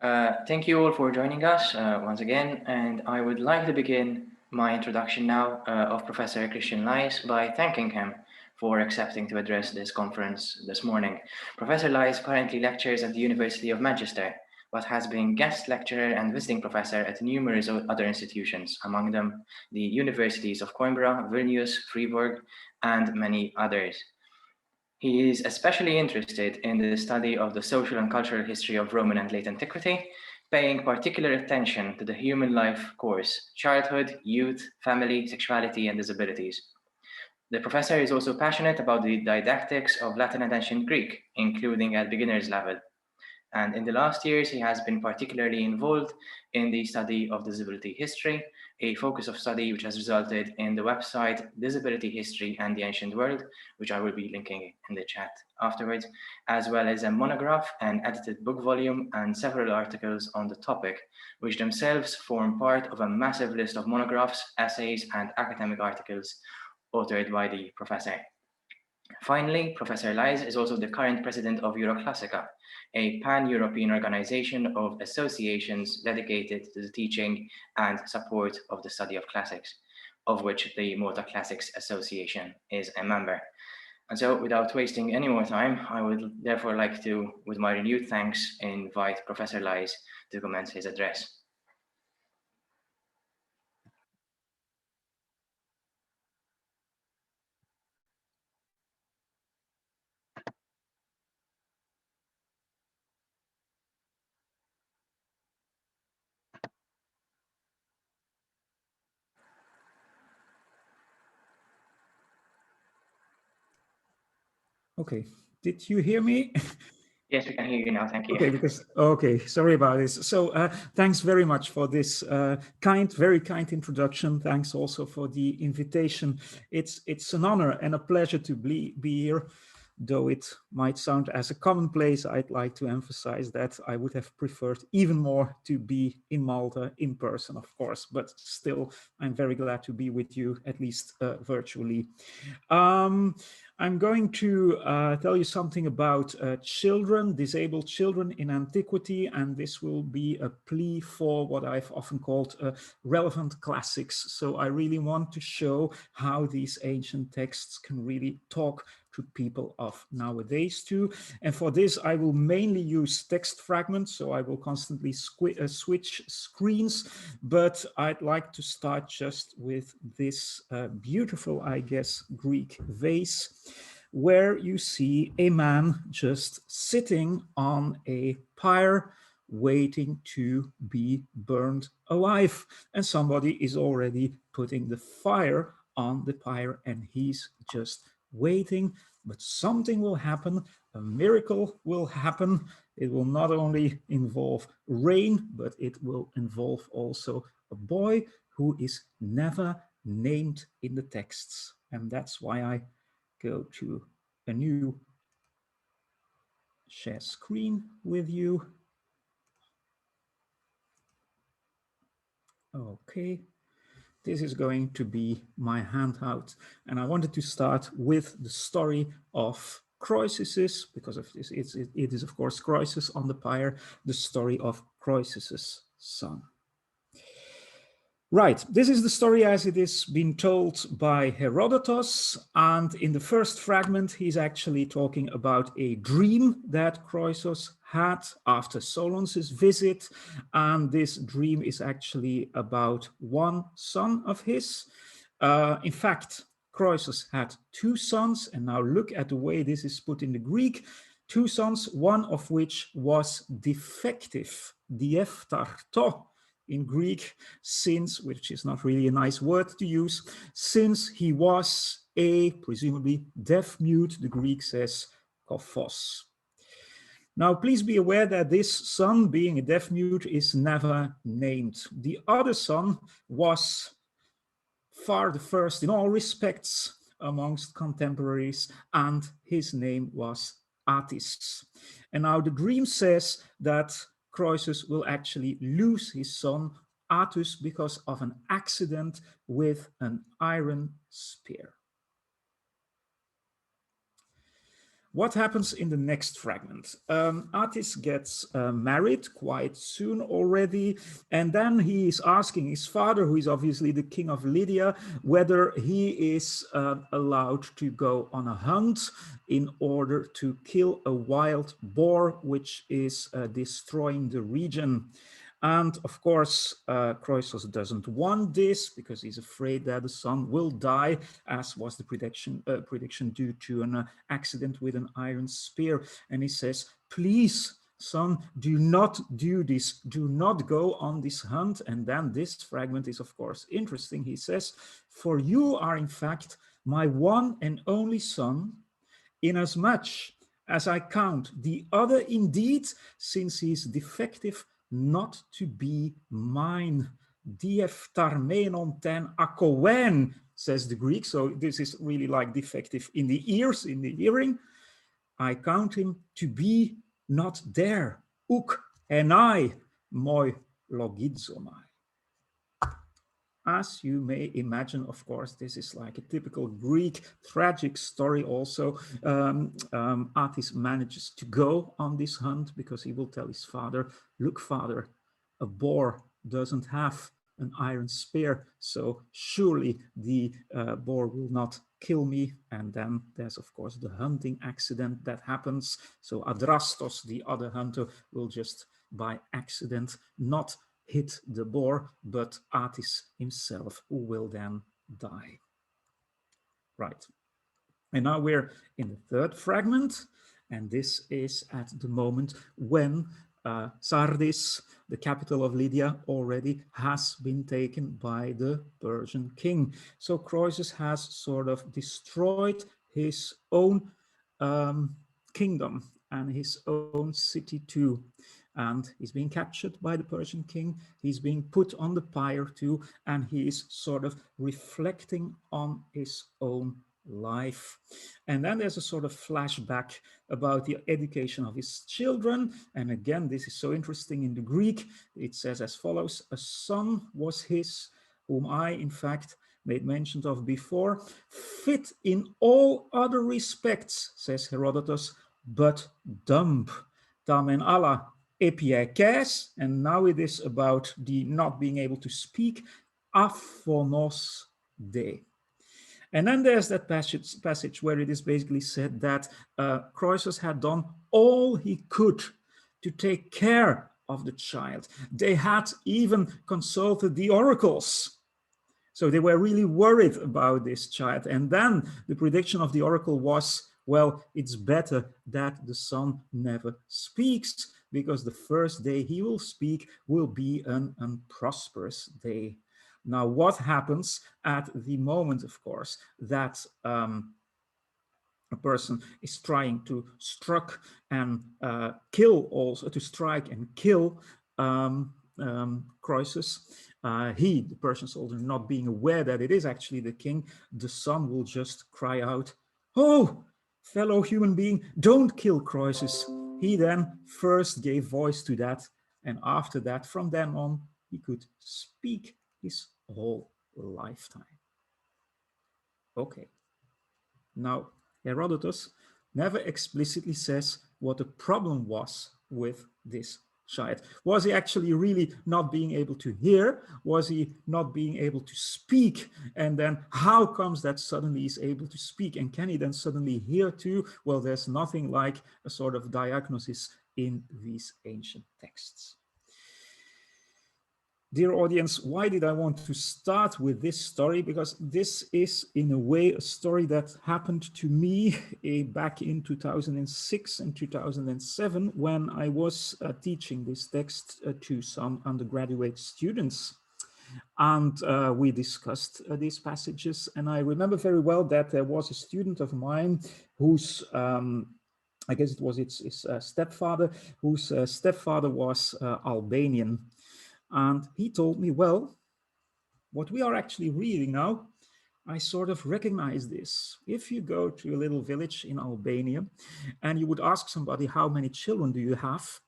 Thank you all for joining us once again, and I would like to begin my introduction now of Professor Christian Laes by thanking him for accepting to address this conference this morning. Professor Laes currently lectures at the University of Manchester, but has been guest lecturer and visiting professor at numerous other institutions, among them the Universities of Coimbra, Vilnius, Fribourg, and many others. He is especially interested in the study of the social and cultural history of Roman and late antiquity, paying particular attention to the human life course, childhood, youth, family, sexuality, and disabilities. The professor is also passionate about the didactics of Latin and ancient Greek, including at beginner's level. And in the last years, he has been particularly involved in the study of disability history, a focus of study which has resulted in the website Disability History and the Ancient World, which I will be linking in the chat afterwards, as well as a monograph, an edited book volume, and several articles on the topic, which themselves form part of a massive list of monographs, essays, and academic articles authored by the professor. Finally, Professor Laes is also the current president of Euroclassica, a pan-European organization of associations dedicated to the teaching and support of the study of classics, of which the Malta Classics Association is a member. And so, without wasting any more time, I would therefore like to, with my renewed thanks, invite Professor Laes to commence his address. Okay, did you hear me? Yes, we can hear you now, thank you. Okay, sorry about this. So thanks very much for this very kind introduction. Thanks also for the invitation. It's an honor and a pleasure to be here. Though it might sound as a commonplace, I'd like to emphasize that I would have preferred even more to be in Malta in person, of course, but still, I'm very glad to be with you, at least virtually. I'm going to tell you something about children, disabled children in antiquity, and this will be a plea for what I've often called relevant classics. So I really want to show how these ancient texts can really talk to people of nowadays too. And for this, I will mainly use text fragments, so I will constantly switch screens, but I'd like to start just with this beautiful, I guess, Greek vase, where you see a man just sitting on a pyre, waiting to be burned alive. And somebody is already putting the fire on the pyre and he's just waiting, but something will happen, a miracle will happen. It will not only involve rain, but it will involve also a boy who is never named in the texts. And that's why I go to a new share screen with you. Okay. This is going to be my handout, and I wanted to start with the story of Croesus, because of this, it is of course Croesus on the pyre, the story of Croesus's son. Right, this is the story as it is being told by Herodotus, and in the first fragment he's actually talking about a dream that Croesus had after Solon's visit, and this dream is actually about one son of his. In fact, Croesus had two sons, and now look at the way this is put in the Greek. Two sons, one of which was defective, diephtharto, in Greek, since, which is not really a nice word to use, since he was a presumably deaf mute, the Greek says kophos. Now, please be aware that this son, being a deaf mute, is never named. The other son was far the first in all respects amongst contemporaries, and his name was Attis. And now the dream says that Croesus will actually lose his son Attis because of an accident with an iron spear. What happens in the next fragment? Attis gets married quite soon already, and then he is asking his father, who is obviously the king of Lydia, whether he is allowed to go on a hunt in order to kill a wild boar which is destroying the region. And of course, Croesus doesn't want this because he's afraid that the son will die, as was the prediction due to an accident with an iron spear. And he says, please, son, do not do this. Do not go on this hunt. And then this fragment is, of course, interesting. He says, for you are, in fact, my one and only son, inasmuch as I count the other indeed, since he is defective, not to be mine. Dieftarmenon ten akowen, says the Greek. So this is really like defective in the ears, in the hearing. I count him to be not there. Uk enai moi logizomai. As you may imagine, of course, this is like a typical Greek tragic story also. Attis manages to go on this hunt because he will tell his father, look, father, a boar doesn't have an iron spear, so surely the boar will not kill me. And then there's, of course, the hunting accident that happens. So Adrastos, the other hunter, will just by accident not hit the boar, but Attis himself, who will then die. Right. And now we're in the third fragment, and this is at the moment when Sardis, the capital of Lydia, already has been taken by the Persian king. So Croesus has sort of destroyed his own kingdom and his own city too. And he's being captured by the Persian king. He's being put on the pyre too, and he is sort of reflecting on his own life. And then there's a sort of flashback about the education of his children. And again, this is so interesting in the Greek. It says as follows, a son was his, whom I, in fact, made mention of before, fit in all other respects, says Herodotus, but dumb. Tamen Allah epiekes, and now it is about the not being able to speak, aphonos de. And then there's that passage where it is basically said that Croesus had done all he could to take care of the child. They had even consulted the oracles. So they were really worried about this child. And then the prediction of the oracle was, well, it's better that the son never speaks, because the first day he will speak will be an unprosperous day. Now, what happens at the moment, of course, that a person is trying to strike and kill, also to strike and kill Croesus? The Persian soldier, not being aware that it is actually the king, the son will just cry out, "Oh, fellow human being, don't kill Croesus." He then first gave voice to that, and after that, from then on, he could speak his whole lifetime. Okay. Now, Herodotus never explicitly says what the problem was with this child. Was he actually really not being able to hear? Was he not being able to speak? And then how comes that suddenly he's able to speak? And can he then suddenly hear too? Well, there's nothing like a sort of diagnosis in these ancient texts. Dear audience, why did I want to start with this story? Because this is, in a way, a story that happened to me back in 2006 and 2007 when I was teaching this text to some undergraduate students. And we discussed these passages. And I remember very well that there was a student of mine whose I guess it was his stepfather, whose stepfather was Albanian. And he told me, well, what we are actually reading now, I sort of recognize this. If you go to a little village in Albania and you would ask somebody, how many children do you have?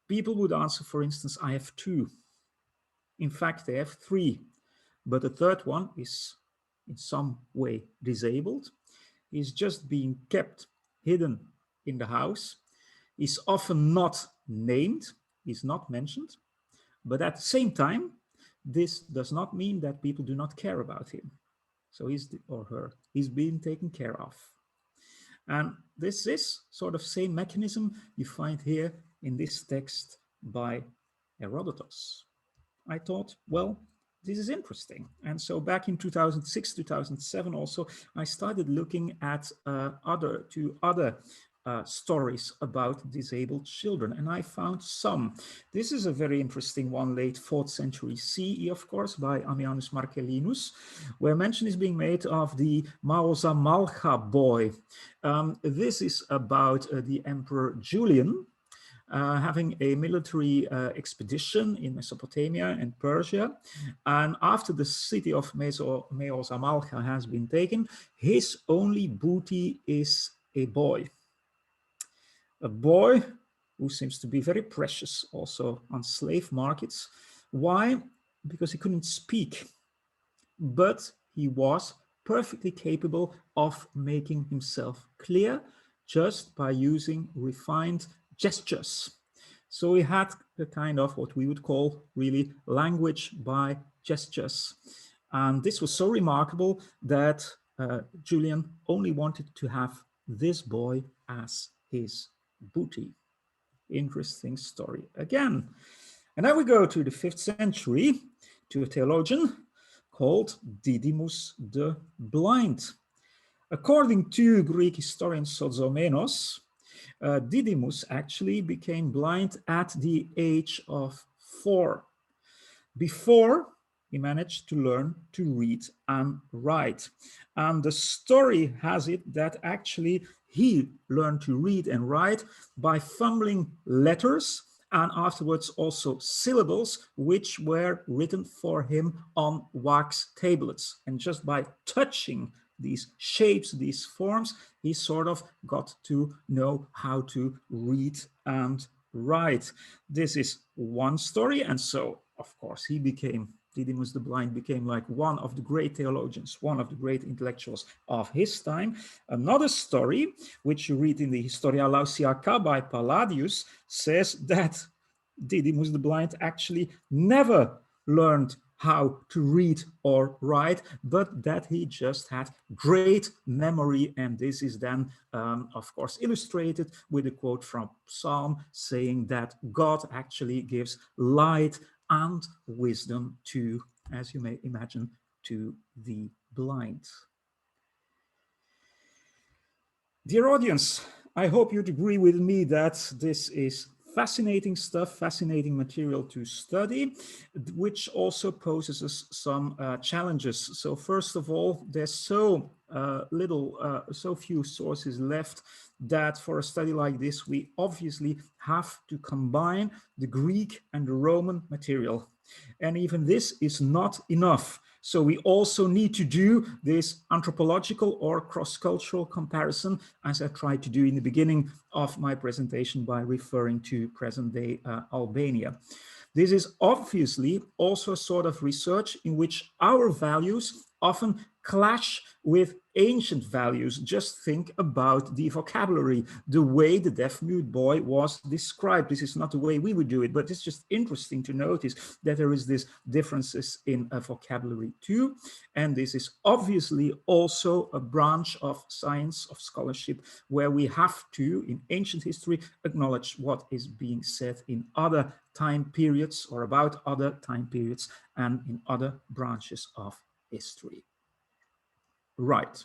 People would answer, for instance, I have 2. In fact, they have 3, but the third one is in some way disabled. He's just being kept hidden in the house. He's often not named, he's not mentioned, but at the same time, this does not mean that people do not care about him. So he's or her, he's being taken care of. And this is sort of same mechanism you find here in this text by Herodotus. I thought, well, this is interesting. And so back in 2006, 2007 also, I started looking at other stories about disabled children, and I found some. This is a very interesting one, late 4th century CE, of course, by Ammianus Marcellinus, where mention is being made of the Maosa Malcha boy. This is about the Emperor Julian, having a military expedition in Mesopotamia and Persia. And after the city of Meosa Malcha has been taken, his only booty is a boy. A boy who seems to be very precious also on slave markets. Why? Because he couldn't speak, but he was perfectly capable of making himself clear just by using refined gestures. So he had a kind of what we would call really language by gestures. And this was so remarkable that Julian only wanted to have this boy as his booty. Interesting story again. And now we go to the 5th century to a theologian called Didimus the Blind. According to Greek historian Sozomenos, Didymus actually became blind at the age of 4. Before, he managed to learn to read and write. And the story has it that actually he learned to read and write by fumbling letters and afterwards also syllables, which were written for him on wax tablets. And just by touching these shapes, these forms, he sort of got to know how to read and write. This is one story. And so, of course, Didymus the Blind became like one of the great theologians, one of the great intellectuals of his time. Another story, which you read in the Historia Lausiaca by Palladius, says that Didymus the Blind actually never learned how to read or write, but that he just had great memory. And this is then, of course, illustrated with a quote from Psalm saying that God actually gives light and wisdom to, as you may imagine, to the blind. Dear audience, I hope you'd agree with me that this is fascinating stuff, fascinating material to study, which also poses us some challenges. So first of all, there's so few sources left that for a study like this, we obviously have to combine the Greek and the Roman material. And even this is not enough. So we also need to do this anthropological or cross-cultural comparison, as I tried to do in the beginning of my presentation by referring to present-day Albania. This is obviously also a sort of research in which our values often clash with ancient values. Just think about the vocabulary, the way the deaf-mute boy was described. This is not the way we would do it, but it's just interesting to notice that there is this differences in vocabulary too. And this is obviously also a branch of science, of scholarship, where we have to, in ancient history, acknowledge what is being said in other time periods or about other time periods and in other branches of history. Right.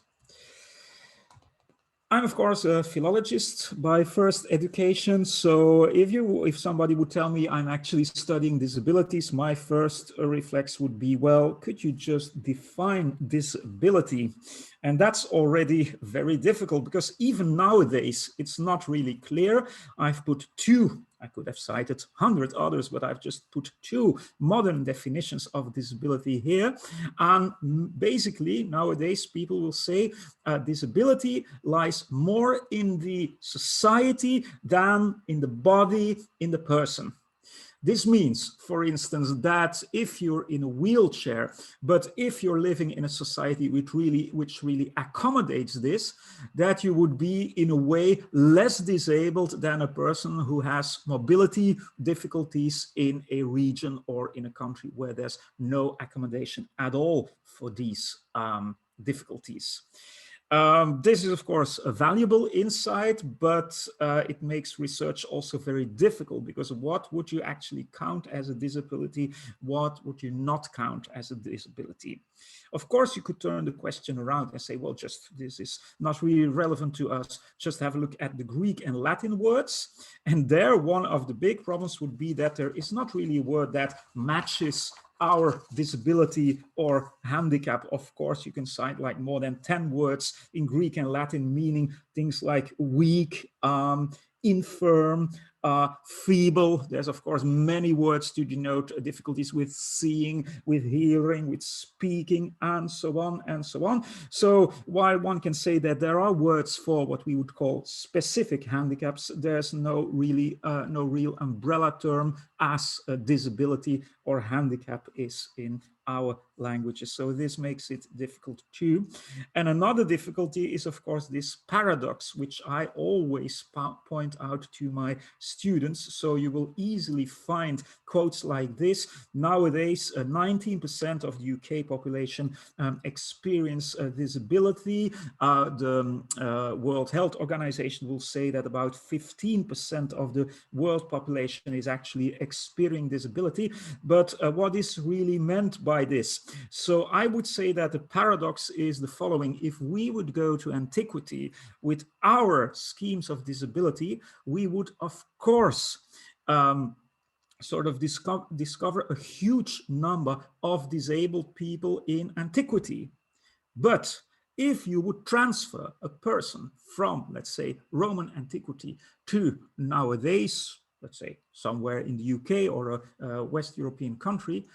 I'm, of course, a philologist by first education. So if somebody would tell me I'm actually studying disabilities, my first reflex would be, well, could you just define disability? And that's already very difficult because even nowadays, it's not really clear. I've put two, I could have cited 100 others, but I've just put two modern definitions of disability here. And basically, nowadays, people will say disability lies more in the society than in the body, in the person. This means, for instance, that if you're in a wheelchair, but if you're living in a society which really accommodates this, that you would be in a way less disabled than a person who has mobility difficulties in a region or in a country where there's no accommodation at all for these difficulties. This is, of course, a valuable insight, but it makes research also very difficult, because what would you actually count as a disability? What would you not count as a disability? Of course, you could turn the question around and say, well, just this is not really relevant to us. Just have a look at the Greek and Latin words. And there, one of the big problems would be that there is not really a word that matches our disability or handicap. Of course, you can cite like more than 10 words in Greek and Latin meaning things like weak, infirm, feeble. There's of course many words to denote difficulties with seeing, with hearing, with speaking, and so on and so on. So while one can say that there are words for what we would call specific handicaps, there's no real umbrella term as a disability or handicap is in our languages. So this makes it difficult too. And another difficulty is, of course, this paradox, which I always point out to my students. So you will easily find quotes like this. Nowadays, 19% of the UK population experience disability. The World Health Organization will say that about 15% of the world population is actually experiencing disability. But what is really meant by this? So I would say that the paradox is the following. If we would go to Antiquity with our schemes of disability, we would, of course, sort of discover a huge number of disabled people in Antiquity. But if you would transfer a person from, let's say, Roman Antiquity to nowadays, let's say somewhere in the UK or a West European country,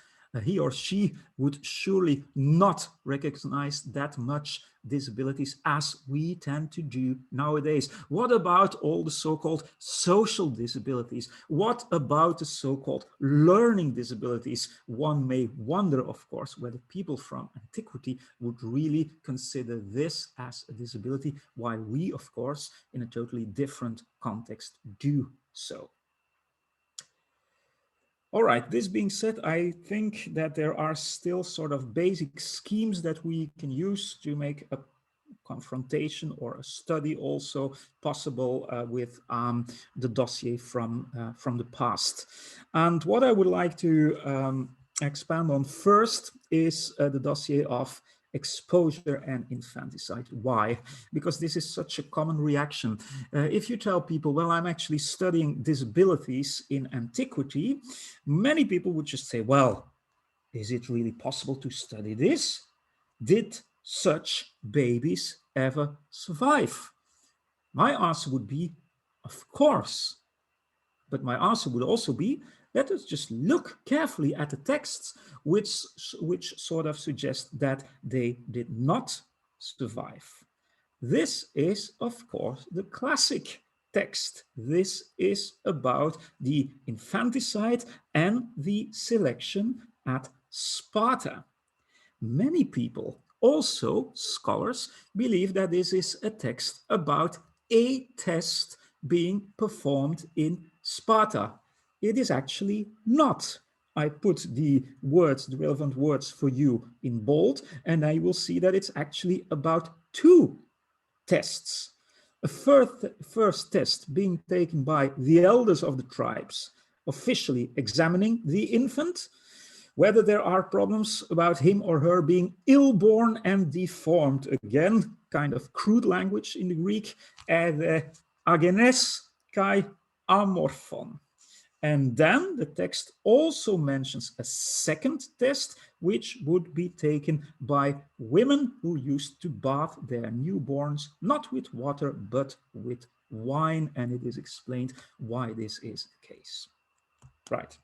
he or she would surely not recognize that much disabilities as we tend to do nowadays. What about all the so-called social disabilities? What about the so-called learning disabilities? One may wonder, of course, whether people from Antiquity would really consider this as a disability, while we, of course, in a totally different context do so. All right, this being said, I think that there are still sort of basic schemes that we can use to make a confrontation or a study also possible with the dossier from the past. And what I would like to expand on first is the dossier of exposure and infanticide. Why? Because this is such a common reaction. If you tell people, well, I'm actually studying disabilities in Antiquity, many people would just say, well, is it really possible to study this? Did such babies ever survive? My answer would be, of course. But my answer would also be, let us just look carefully at the texts which sort of suggest that they did not survive. This is, of course, the classic text. This is about the infanticide and the selection at Sparta. Many people, also scholars, believe that this is a text about a test being performed in Sparta. It is actually not. I put the words, the relevant words for you in bold, and I will see that it's actually about two tests. A first test being taken by the elders of the tribes, officially examining the infant, whether there are problems about him or her being ill-born and deformed. Again, kind of crude language in the Greek, agenes kai amorphon. And then the text also mentions a second test, which would be taken by women who used to bath their newborns, not with water, but with wine. And it is explained why this is the case. Right.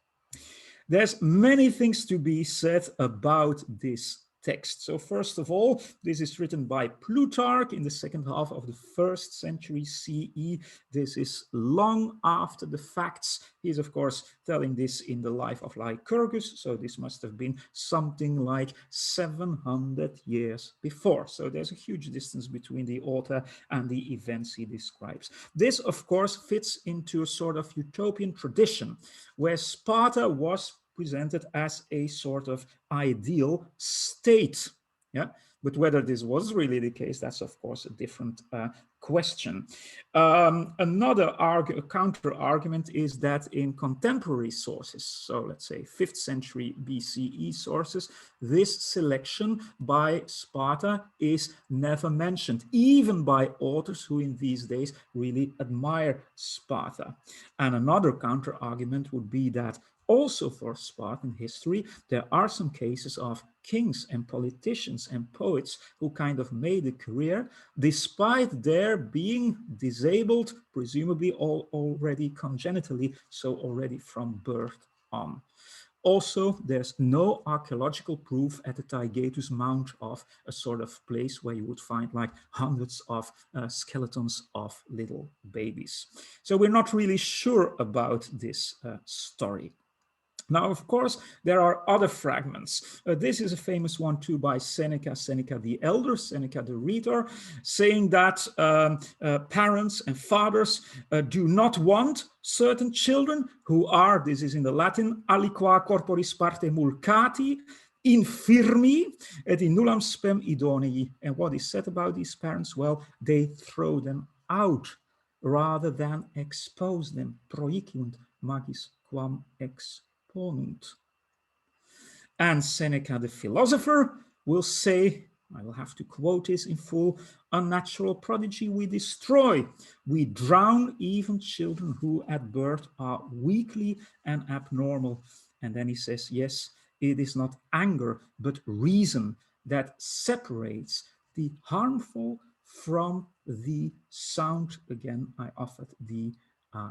There's many things to be said about this text. So first of all, this is written by Plutarch in the second half of the 1st century CE. This is long after the facts. He's of course telling this in the life of Lycurgus, so this must have been something like 700 years before. So there's a huge distance between the author and the events he describes. This of course fits into a sort of utopian tradition where Sparta was presented as a sort of ideal state. Yeah, but whether this was really the case, that's of course a different question. Another counter argument is that in contemporary sources, so let's say 5th century BCE sources, this selection by Sparta is never mentioned, even by authors who in these days really admire Sparta. And another counter argument would be that also for Spartan history, there are some cases of kings and politicians and poets who kind of made a career despite their being disabled, presumably already congenitally, so already from birth on. Also, there's no archaeological proof at the Taygetus Mount of a sort of place where you would find like hundreds of skeletons of little babies. So we're not really sure about this story. Now, of course, there are other fragments. This is a famous one too by Seneca, Seneca the Elder, Seneca the Rhetor, saying that parents and fathers do not want certain children who are, this is in the Latin, aliqua corporis parte mulcati, infirmi et in nullam spem idonei. And what is said about these parents? Well, they throw them out rather than expose them. Proiciunt magis quam ex. And Seneca the philosopher will say, I will have to quote this in full, unnatural prodigy we destroy. We drown even children who at birth are weakly and abnormal. And then he says, yes, it is not anger, but reason that separates the harmful from the sound. Again, I offered the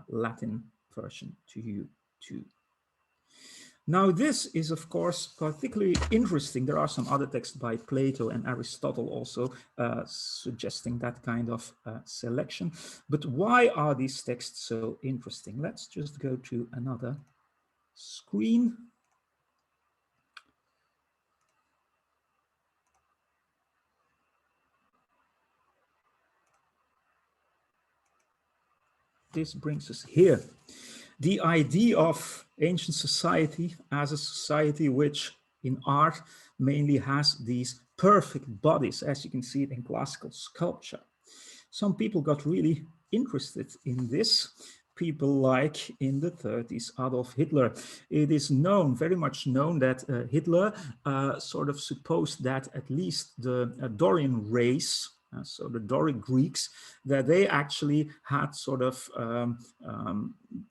Latin version to you too. Now, this is, of course, particularly interesting. There are some other texts by Plato and Aristotle also suggesting that kind of selection. But why are these texts so interesting? Let's just go to another screen. This brings us here. The idea of ancient society as a society which in art mainly has these perfect bodies, as you can see it in classical sculpture. Some people got really interested in this. People like in the 30s, Adolf Hitler. It is known, very much known, that Hitler sort of supposed that at least the Dorian race, so the Doric Greeks, that they actually had sort of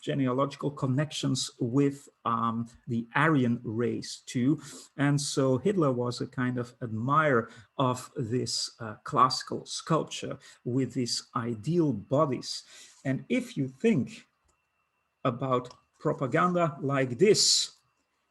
genealogical connections with the Aryan race too. And so Hitler was a kind of admirer of this classical sculpture with these ideal bodies. And if you think about propaganda like this,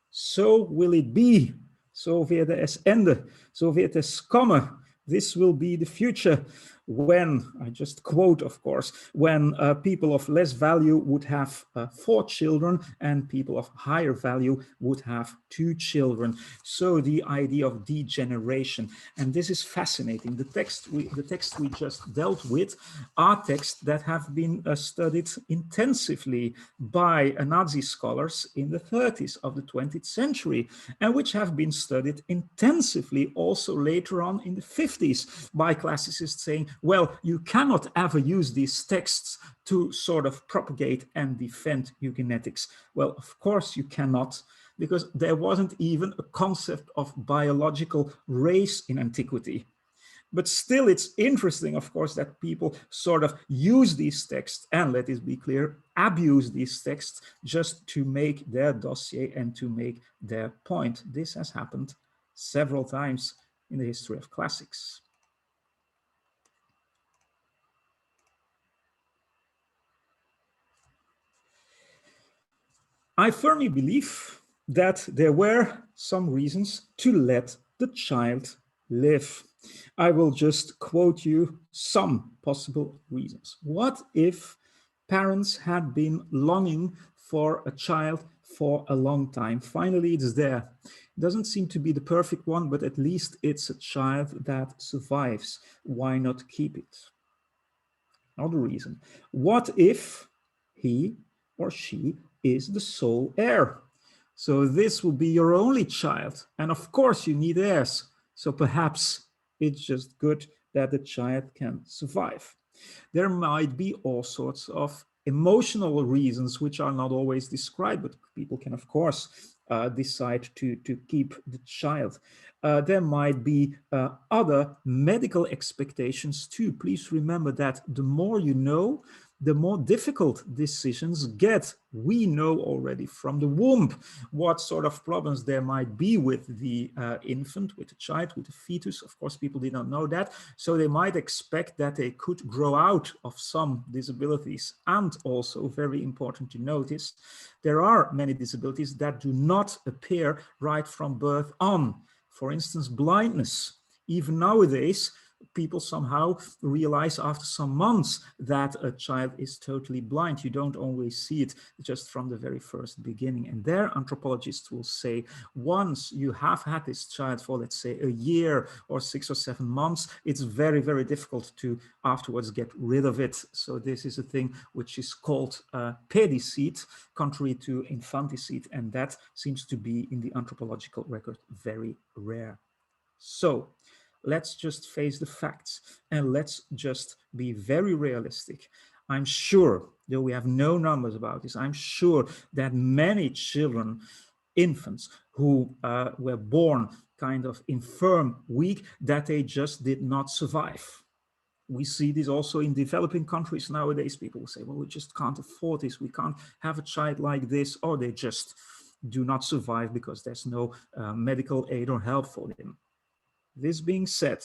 so will it be. So wird es ende. So wird es kommen. This will be the future when, I just quote, of course, when people of less value would have 4 children and people of higher value would have 2 children. So the idea of degeneration. And this is fascinating. The text we just dealt with are texts that have been studied intensively by Nazi scholars in the 30s of the 20th century, and which have been studied intensively also later on in the 50s by classicists saying, well, you cannot ever use these texts to sort of propagate and defend eugenetics. Well, of course you cannot, because there wasn't even a concept of biological race in antiquity. But still, it's interesting, of course, that people sort of use these texts and, let this be clear, abuse these texts just to make their dossier and to make their point. This has happened several times in the history of classics. I firmly believe that there were some reasons to let the child live? I will just quote you some possible reasons. What if parents had been longing for a child for a long time? Finally, it's there. It doesn't seem to be the perfect one, but at least it's a child that survives. Why not keep it? Another reason. What if he or she is the sole heir? So this will be your only child. And of course you need heirs. So perhaps it's just good that the child can survive. There might be all sorts of emotional reasons which are not always described, but people can, of course, decide to keep the child. There might be other medical expectations too. Please remember that the more you know, the more difficult decisions get. We know already from the womb what sort of problems there might be with the infant, with the child, with the fetus. Of course, people did not know that. So they might expect that they could grow out of some disabilities. And also, very important to notice, there are many disabilities that do not appear right from birth on. For instance, blindness. Even nowadays, people somehow realize after some months that a child is totally blind. You don't always see it just from the very first beginning. And there, anthropologists will say, once you have had this child for, let's say, a year or 6 or 7 months, it's very, very difficult to afterwards get rid of it. So this is a thing which is called pedicide, contrary to infanticide, and that seems to be in the anthropological record very rare. So let's just face the facts and let's just be very realistic. I'm sure, though we have no numbers about this, I'm sure that many children, infants who were born kind of infirm, weak, that they just did not survive. We see this also in developing countries nowadays. People will say, well, we just can't afford this. We can't have a child like this, or they just do not survive because there's no medical aid or help for them. This being said,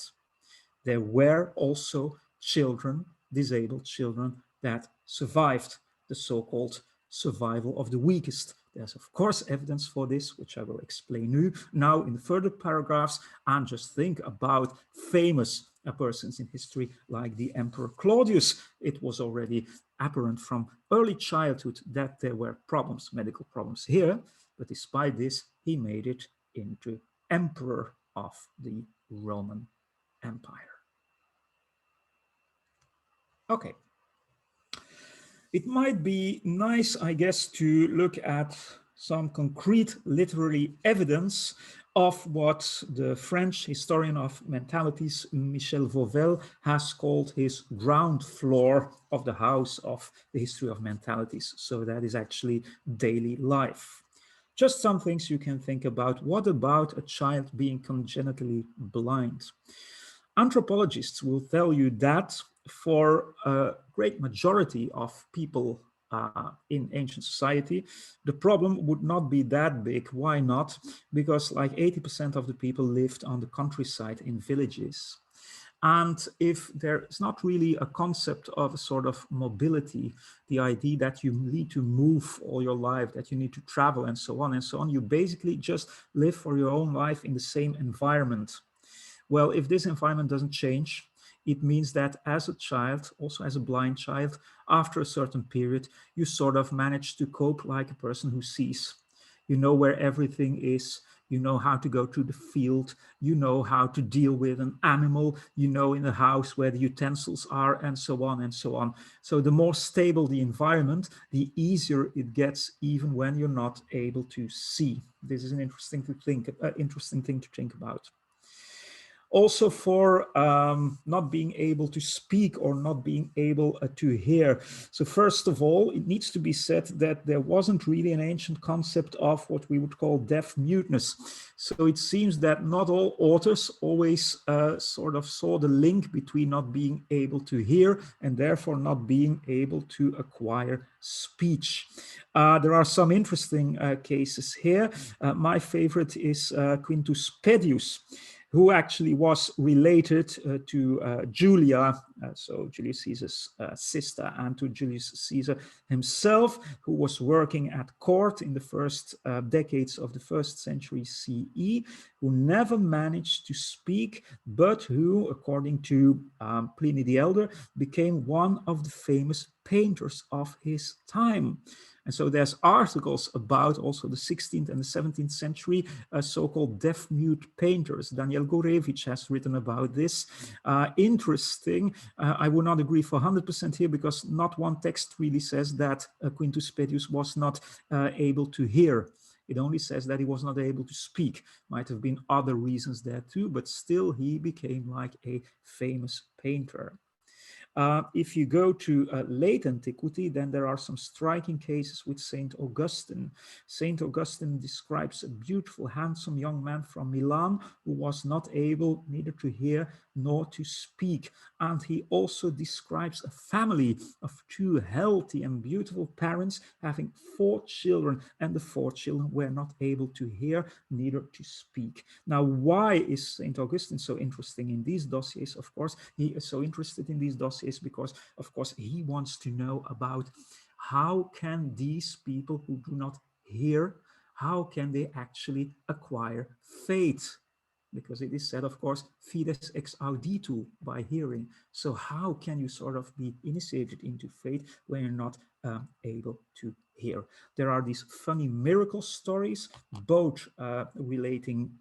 there were also children, disabled children, that survived the so-called survival of the weakest. There's of course evidence for this, which I will explain now in the further paragraphs, and just think about famous persons in history like the Emperor Claudius. It was already apparent from early childhood that there were problems, medical problems here, but despite this, he made it into emperor of the Roman Empire. Okay. It might be nice, I guess, to look at some concrete literary evidence of what the French historian of mentalities, Michel Vauvel, has called his ground floor of the house of the history of mentalities. So that is actually daily life. Just some things you can think about. What about a child being congenitally blind? Anthropologists will tell you that for a great majority of people in ancient society, the problem would not be that big. Why not? Because like 80% of the people lived on the countryside in villages. And if there is not really a concept of a sort of mobility, the idea that you need to move all your life, that you need to travel and so on, you basically just live for your own life in the same environment. Well, if this environment doesn't change, it means that as a child, also as a blind child, after a certain period, you sort of manage to cope like a person who sees. You know where everything is, you know how to go to the field, you know how to deal with an animal, you know in the house where the utensils are, and so on and so on. So the more stable the environment, the easier it gets, even when you're not able to see. This is an interesting thing to think about. Also for not being able to speak or not being able to hear. So first of all, it needs to be said that there wasn't really an ancient concept of what we would call deaf muteness. So it seems that not all authors always sort of saw the link between not being able to hear and therefore not being able to acquire speech. There are some interesting cases here. My favorite is Quintus Pedius. who actually was related to Julia, so Julius Caesar's sister, and to Julius Caesar himself, who was working at court in the first decades of the 1st century CE, who never managed to speak, but who, according to Pliny the Elder, became one of the famous painters of his time. And so there's articles about also the 16th and the 17th century so-called deaf-mute painters. Daniel Gorevich has written about this. Interesting. I would not agree for 100% here, because not one text really says that Quintus Pedius was not able to hear. It only says that he was not able to speak. Might have been other reasons there too, but still he became like a famous painter. If you go to late antiquity, then there are some striking cases with Saint Augustine. Saint Augustine describes a beautiful, handsome young man from Milan who was not able neither to hear nor to speak. And he also describes a family of 2 healthy and beautiful parents having 4 children, and the 4 children were not able to hear neither to speak. Now, why is Saint Augustine so interesting in these dossiers? Of course, he is so interested in these dossiers because, of course, he wants to know about how can these people who do not hear, how can they actually acquire faith? Because it is said, of course, fides ex auditu, by hearing. So how can you sort of be initiated into faith when you're not able to hear? There are these funny miracle stories, both relating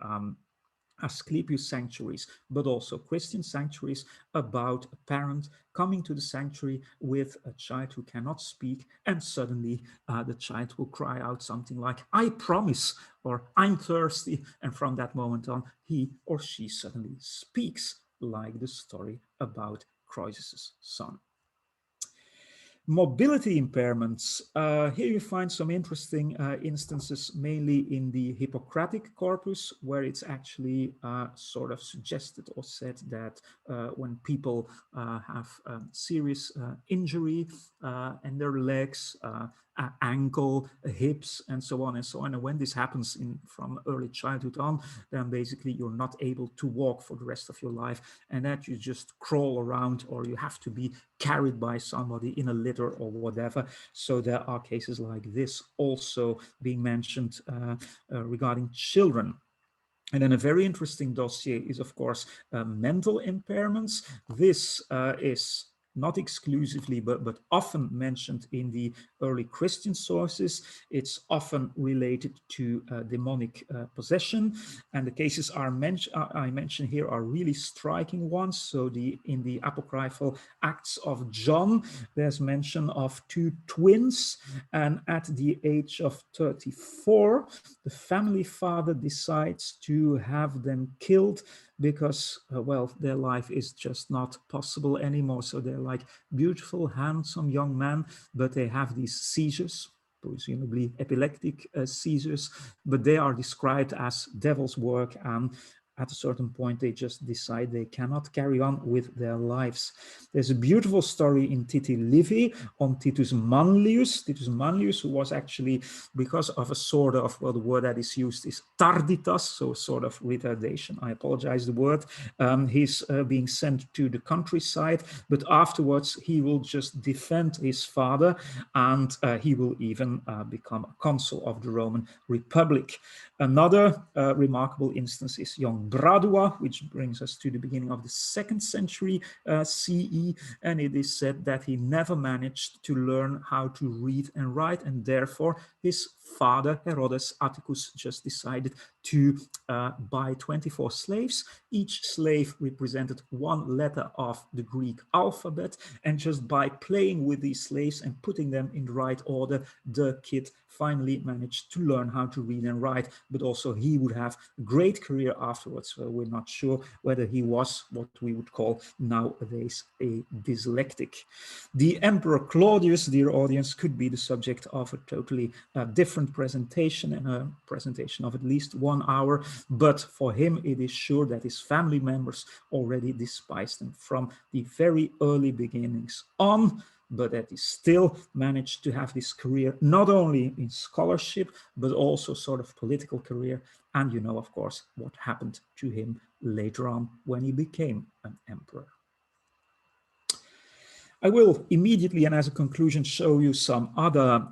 Asclepius sanctuaries, but also Christian sanctuaries, about a parent coming to the sanctuary with a child who cannot speak, and suddenly the child will cry out something like, "I promise," or "I'm thirsty," and from that moment on, he or she suddenly speaks, like the story about Croesus' son. Mobility impairments. Here you find some interesting instances, mainly in the Hippocratic corpus, where it's actually sort of suggested or said that when people have serious injury in their legs, ankle, hips, and so on and so on. And when this happens from early childhood on, then basically you're not able to walk for the rest of your life, and that you just crawl around, or you have to be carried by somebody in a litter or whatever. So there are cases like this also being mentioned regarding children. And then a very interesting dossier is, of course, mental impairments. This is not exclusively, but often mentioned in the early Christian sources. It's often related to demonic possession. And the cases I mention here are really striking ones. So in the apocryphal Acts of John, there's mention of 2 twins. And at the age of 34, the family father decides to have them killed because, well, their life is just not possible anymore. So they're like beautiful, handsome young men, but they have these seizures, presumably epileptic seizures, but they are described as devil's work, and at a certain point they just decide they cannot carry on with their lives. There's a beautiful story in Titi Livy on Titus Manlius. Titus Manlius, who was actually, because of a sort of, well, the word that is used is tarditas, so sort of retardation. I apologize the word. He's being sent to the countryside, but afterwards he will just defend his father, and he will even become a consul of the Roman Republic. Another remarkable instance is young Bradua, which brings us to the beginning of the 2nd century CE, and it is said that he never managed to learn how to read and write, and therefore his father, Herodes Atticus, just decided to buy 24 slaves. Each slave represented 1 letter of the Greek alphabet, and just by playing with these slaves and putting them in the right order, the kid finally managed to learn how to read and write, but also he would have a great career afterwards. So we're not sure whether he was what we would call nowadays a dyslectic. The Emperor Claudius, dear audience, could be the subject of a totally different presentation, and a presentation of at least 1 hour, but for him it is sure that his family members already despised him from the very early beginnings on, but that he still managed to have this career, not only in scholarship, but also sort of political career. And you know, of course, what happened to him later on when he became an emperor. I will immediately and as a conclusion show you some other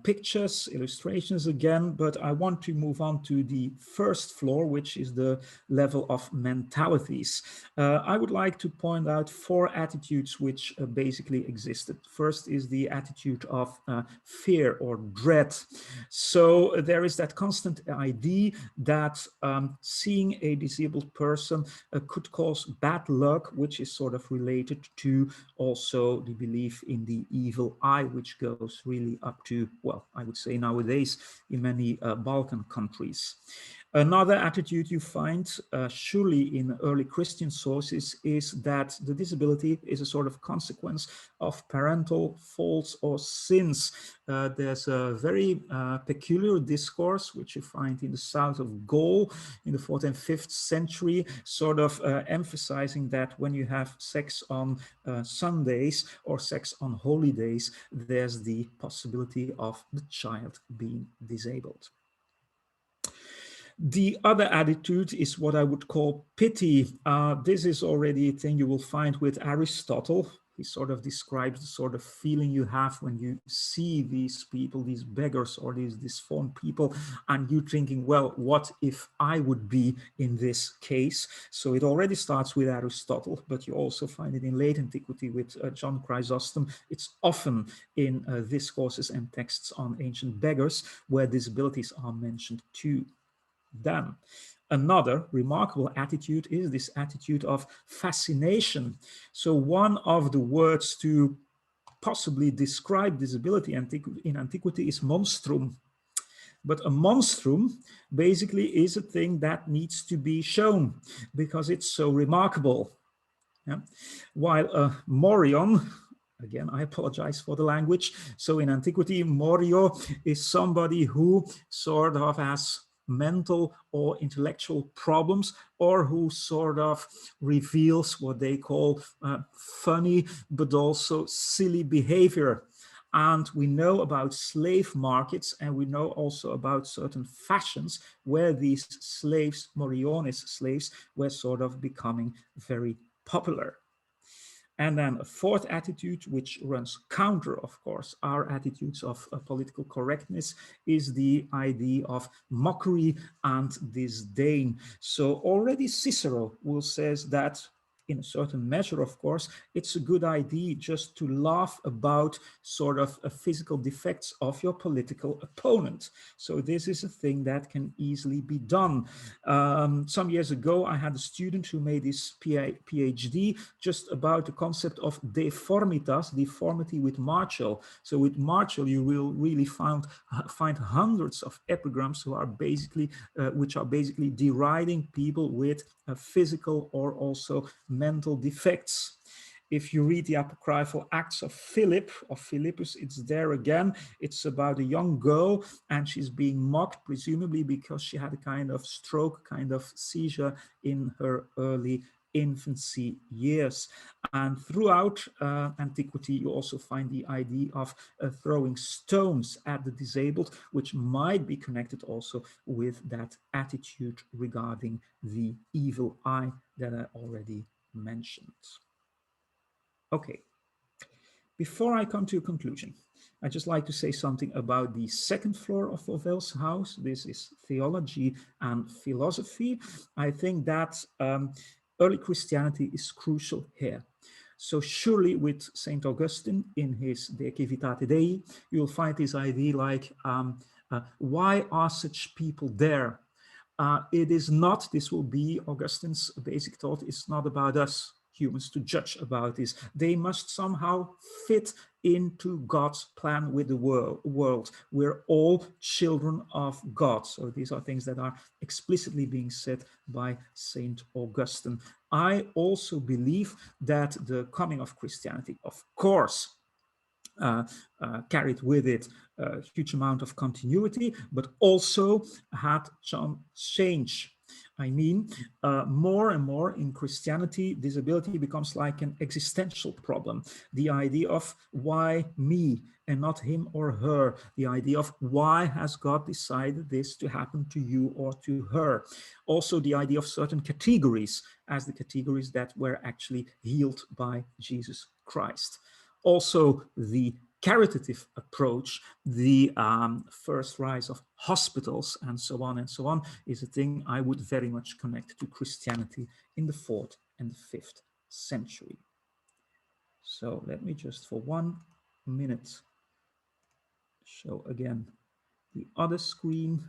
pictures, illustrations again, but I want to move on to the first floor, which is the level of mentalities. I would like to point out 4 attitudes which basically existed. First is the attitude of fear or dread. So there is that constant idea that seeing a disabled person could cause bad luck, which is sort of related to also the belief in the evil eye, which goes really up to, well, I would say nowadays in many Balkan countries. Another attitude you find surely in early Christian sources is that the disability is a sort of consequence of parental faults or sins. There's a very peculiar discourse which you find in the south of Gaul in the 4th and 5th century, sort of emphasizing that when you have sex on Sundays or sex on holy days, there's the possibility of the child being disabled. The other attitude is what I would call pity. This is already a thing you will find with Aristotle. He sort of describes the sort of feeling you have when you see these people, these beggars or these disformed people, and you thinking, well, what if I would be in this case? So it already starts with Aristotle, but you also find it in late antiquity with John Chrysostom. It's often in discourses and texts on ancient beggars where disabilities are mentioned too. Then another remarkable attitude is this attitude of fascination. So one of the words to possibly describe disability in antiquity is monstrum. But a monstrum basically is a thing that needs to be shown because it's so remarkable. Yeah? While a morion, again, I apologize for the language. So in antiquity, morio is somebody who sort of has mental or intellectual problems, or who sort of reveals what they call funny but also silly behavior. And we know about slave markets, and we know also about certain fashions where these slaves, moriones slaves, were sort of becoming very popular. And then a 4th attitude, which runs counter, of course, our attitudes of political correctness, is the idea of mockery and disdain. So already Cicero will says that in a certain measure, of course, it's a good idea just to laugh about sort of physical defects of your political opponent. So this is a thing that can easily be done. Some years ago, I had a student who made his PhD just about the concept of deformitas, deformity with Marshall. So with Marshall, you will really find hundreds of epigrams who are basically, which are basically deriding people with physical or also mental defects. If you read the apocryphal Acts of Philip, of Philippus, it's there again. It's about a young girl and she's being mocked, presumably because she had a kind of stroke, kind of seizure in her early infancy years. And throughout antiquity, you also find the idea of throwing stones at the disabled, which might be connected also with that attitude regarding the evil eye that I already mentioned. Okay, before I come to a conclusion, I'd just like to say something about the 2nd floor of Wawel's house. This is theology and philosophy. I think that early Christianity is crucial here. So surely with St. Augustine in his De Civitate Dei, you'll find this idea like, why are such people there? It is not, this will be Augustine's basic thought, it's not about us humans to judge about this. They must somehow fit into God's plan with the world. We're all children of God. So these are things that are explicitly being said by Saint Augustine. I also believe that the coming of Christianity, of course, carried with it a huge amount of continuity, but also had some change. I mean, more and more in Christianity, disability becomes like an existential problem. The idea of why me and not him or her. The idea of why has God decided this to happen to you or to her. Also the idea of certain categories as the categories that were actually healed by Jesus Christ. Also the caritative approach, the first rise of hospitals and so on, is a thing I would very much connect to Christianity in the 4th and the 5th century. So let me just for 1 minute show again the other screen.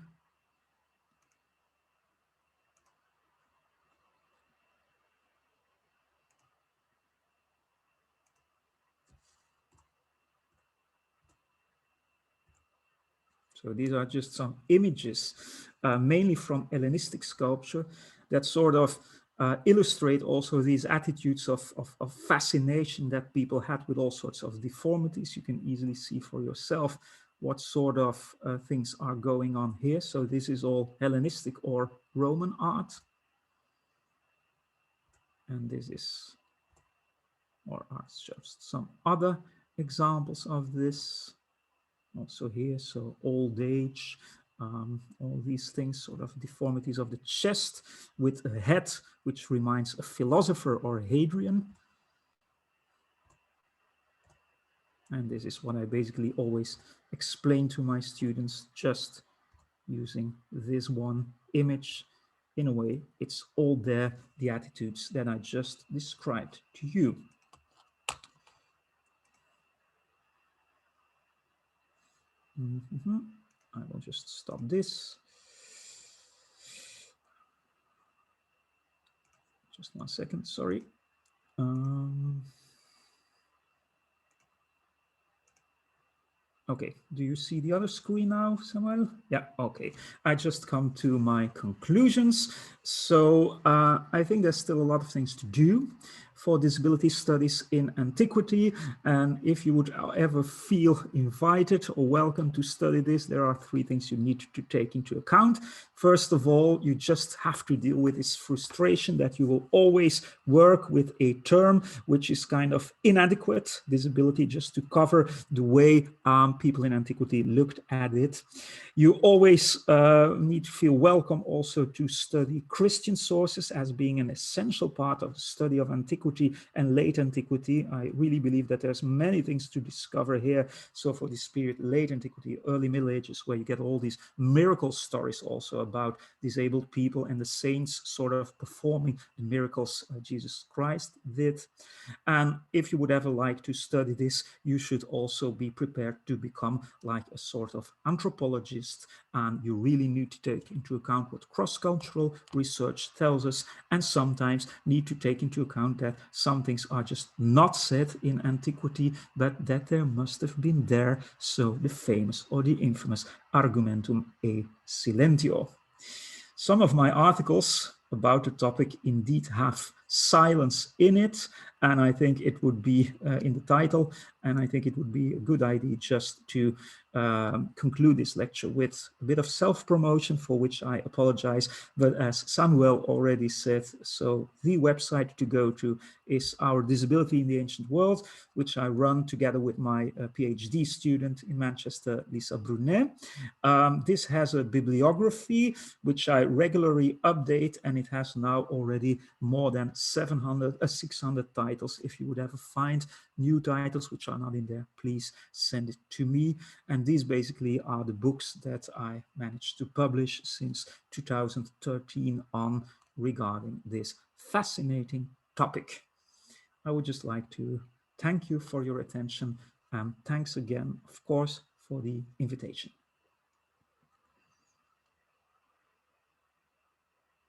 So these are just some images, mainly from Hellenistic sculpture, that sort of illustrate also these attitudes of fascination that people had with all sorts of deformities. You can easily see for yourself what sort of things are going on here. So this is all Hellenistic or Roman art. And this is, or are just some other examples of this. Also here, so old age, all these things, sort of deformities of the chest with a head, which reminds a philosopher or Hadrian. And this is what I basically always explain to my students, just using this one image. In a way, it's all there, the attitudes that I just described to you. I will just stop this. Just 1 second, sorry. Okay, do you see the other screen now, Samuel? Yeah, okay. I just come to my conclusions. So I think there's still a lot of things to do for disability studies in Antiquity. And if you would ever feel invited or welcome to study this, there are 3 things you need to take into account. First of all, you just have to deal with this frustration that you will always work with a term which is kind of inadequate, disability, just to cover the way people in Antiquity looked at it. You always need to feel welcome also to study Christian sources as being an essential part of the study of Antiquity and late Antiquity. I really believe that there's many things to discover here. So for this period, late Antiquity, early Middle Ages, where you get all these miracle stories also about disabled people and the saints sort of performing the miracles Jesus Christ did. And if you would ever like to study this, you should also be prepared to become like a sort of anthropologist. And you really need to take into account what cross-cultural research tells us, and sometimes need to take into account that some things are just not said in Antiquity, but that there must have been there. So the famous or the infamous argumentum e silentio. Some of my articles about the topic indeed have silence in it, and I think it would be in the title, and I think it would be a good idea just to conclude this lecture with a bit of self-promotion, for which I apologize. But as Samuel already said, so the website to go to is our Disability in the Ancient World, which I run together with my PhD student in Manchester, Lisa Brunet. This has a bibliography, which I regularly update, and it has now already more than 600 titles. If you would ever find new titles which are not in there, please send it to me. And these basically are the books that I managed to publish since 2013 on regarding this fascinating topic. I would just like to thank you for your attention, and thanks again, of course, for the invitation.